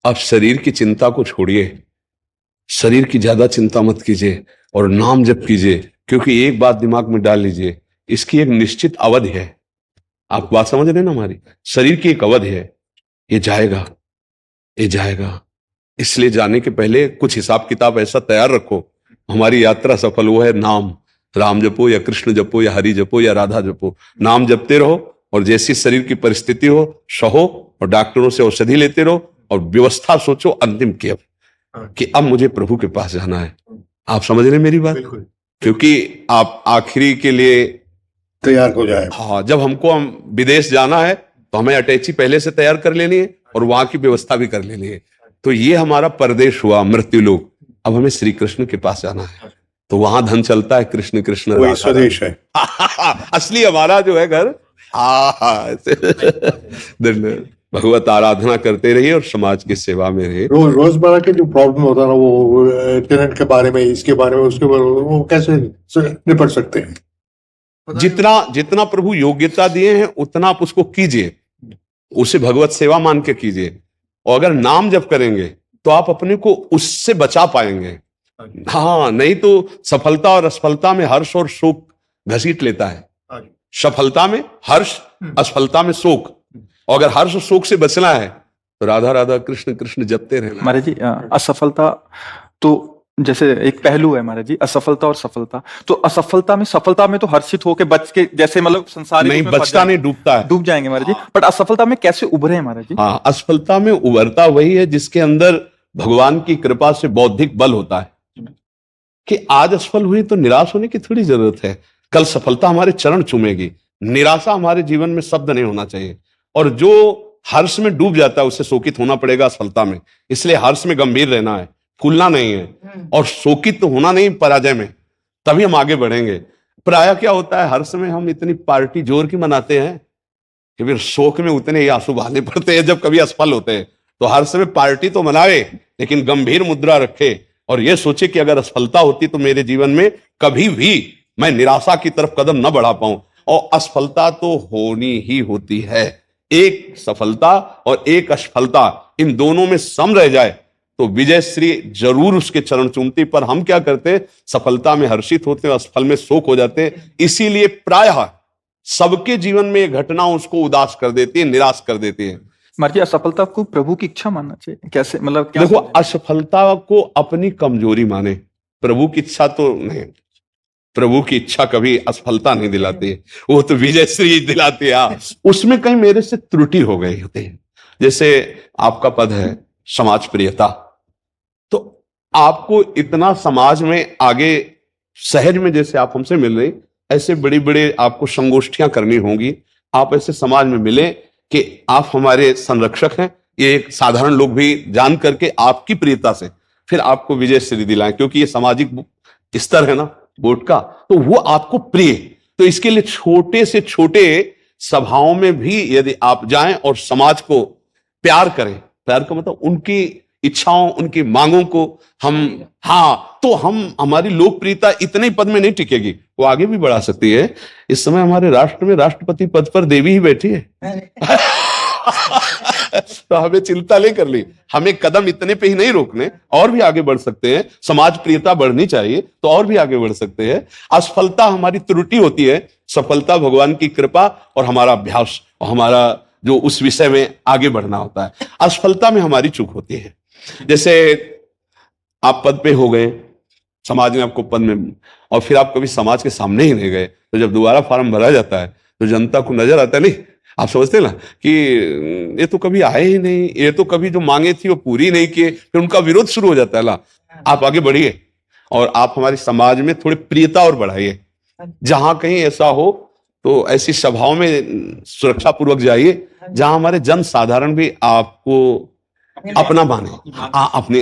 आप शरीर की चिंता को छोड़िए, शरीर की ज्यादा चिंता मत कीजिए और नाम जप कीजिए, क्योंकि एक बात दिमाग में डाल लीजिए, इसकी एक निश्चित अवधि है। आप बात समझ रहे हैं ना हमारी? शरीर की एक अवधि है, ये जाएगा, ये जाएगा। इसलिए जाने के पहले कुछ हिसाब किताब ऐसा तैयार रखो, हमारी यात्रा सफल हो है नाम, राम जपो या कृष्ण जपो या हरि जपो या राधा जपो, नाम जपते रहो और जैसी शरीर की परिस्थिति हो सहो, और डॉक्टरों से औषधि लेते रहो और व्यवस्था सोचो अंतिम की, अब कि अब मुझे प्रभु के पास जाना है। आप समझ रहे हैं मेरी बात? क्योंकि आप आखिरी के लिए तैयार हो जाए। हाँ, जब हम विदेश जाना है तो हमें अटैची पहले से तैयार कर लेनी है और वहां की व्यवस्था भी कर लेनी है। तो ये हमारा परदेश हुआ, मृत्यु लोक। अब हमें श्री कृष्ण के पास जाना है, तो वहां धन चलता है, कृष्ण कृष्ण वही स्वदेश है। असली हमारा जो है घर। भगवत आराधना करते रहिए और समाज की सेवा में रहिए। रोजमर्रा के जो प्रॉब्लम होता है ना, वो टेनेंट के बारे में, इसके बारे में, उसके बारे में, वो कैसे निपट सकते हैं? जितना प्रभु योग्यता दिए हैं उतना आप उसको कीजिए, उसे भगवत सेवा मान के कीजिए। और अगर नाम जप करेंगे तो आप अपने को उससे बचा पाएंगे। हाँ, नहीं तो सफलता और असफलता में हर्ष और शोक घसीट लेता है। सफलता में हर्ष, असफलता में शोक। और अगर हर्ष और शोक से बचना है तो राधा राधा कृष्ण कृष्ण जपते रहना। महाराज जी, असफलता तो जैसे एक पहलू है महाराज जी, असफलता और सफलता। तो असफलता में, सफलता में तो हर्षित होके बच के, जैसे मतलब संसार नहीं, बचता नहीं, डूबता है, डूब जाएंगे महाराज जी। बट असफलता में कैसे उभरे हैं महाराज जी? हाँ, असफलता में उभरता वही है जिसके अंदर भगवान की कृपा से बौद्धिक बल होता है कि आज असफल हुई तो निराश होने की थोड़ी जरूरत है, कल सफलता हमारे चरण चूमेगी। निराशा हमारे जीवन में शब्द नहीं होना चाहिए। और जो हर्ष में डूब जाता है उसे शोकित होना पड़ेगा असफलता में। इसलिए हर्ष में गंभीर रहना है, फूलना नहीं है, और शोकित तो होना नहीं पराजय में, तभी हम आगे बढ़ेंगे। प्रायः क्या होता है, हर्ष में हम इतनी पार्टी जोर की मनाते हैं कि फिर शोक में उतने ही आंसू बहाने पड़ते हैं जब कभी असफल होते हैं। तो हर्ष में पार्टी तो मनावे, लेकिन गंभीर मुद्रा रखे और यह सोचे कि अगर असफलता होती तो मेरे जीवन में कभी भी मैं निराशा की तरफ कदम न बढ़ा पाऊं। और असफलता तो होनी ही होती है, एक सफलता और एक असफलता, इन दोनों में सम रह जाए तो विजय श्री जरूर उसके चरण चूमती। पर हम क्या करते, सफलता में हर्षित होते हैं, असफल में शोक हो जाते। इसीलिए प्रायः सबके जीवन में यह घटना उसको उदास कर देती है, निराश कर देती है। महाराज, असफलता को प्रभु की इच्छा मानना चाहिए कैसे? मतलब देखो, असफलता को अपनी कमजोरी माने, प्रभु की इच्छा तो नहीं। प्रभु की इच्छा कभी असफलता नहीं दिलाती है, वो तो विजय श्री दिलाती है। उसमें कहीं मेरे से त्रुटि हो गई होती है। जैसे आपका पद है समाज प्रियता, तो आपको इतना समाज में आगे सहज में, जैसे आप हमसे मिल रहे, ऐसे बड़ी बड़ी आपको संगोष्ठियां करनी होंगी। आप ऐसे समाज में मिले कि आप हमारे संरक्षक हैं, ये एक साधारण लोग भी जान करके आपकी प्रियता से फिर आपको विजय श्री दिलाएं, क्योंकि ये सामाजिक स्तर है ना वोट का, तो वो आपको प्रिय। तो इसके लिए छोटे से छोटे सभाओं में भी यदि आप जाएं और समाज को प्यार करें, प्यार का मतलब उनकी इच्छाओं, उनकी मांगों को हम, हाँ, तो हमारी लोकप्रियता इतने ही पद में नहीं टिकेगी, वो आगे भी बढ़ा सकती है। इस समय हमारे राष्ट्र में राष्ट्रपति पद पर देवी ही बैठी है। तो हमें चिंता नहीं कर ली, हमें कदम इतने पे ही नहीं रोकने, और भी आगे बढ़ सकते हैं। समाज प्रियता बढ़नी चाहिए तो और भी आगे बढ़ सकते हैं। असफलता हमारी त्रुटि होती है, सफलता भगवान की कृपा और हमारा अभ्यास और हमारा जो उस विषय में आगे बढ़ना होता है। असफलता में हमारी चूक होती है। जैसे आप पद पे हो गए, समाज ने आपको पद में, और फिर आप कभी समाज के सामने ही नहीं गए, तो जब दोबारा फॉर्म भरा जाता है तो जनता को नजर आता है, नहीं, आप समझते हैं ना कि ये तो कभी आए ही नहीं, ये तो कभी जो मांगे थी वो पूरी नहीं किए, फिर उनका विरोध शुरू हो जाता है। ला, आप आगे बढ़िए और आप हमारे समाज में थोड़ी प्रियता और बढ़ाइए। जहां कहीं ऐसा हो तो ऐसी सभाओं में सुरक्षा पूर्वक जाइए जहां हमारे जन साधारण भी आपको अपना माने, अपने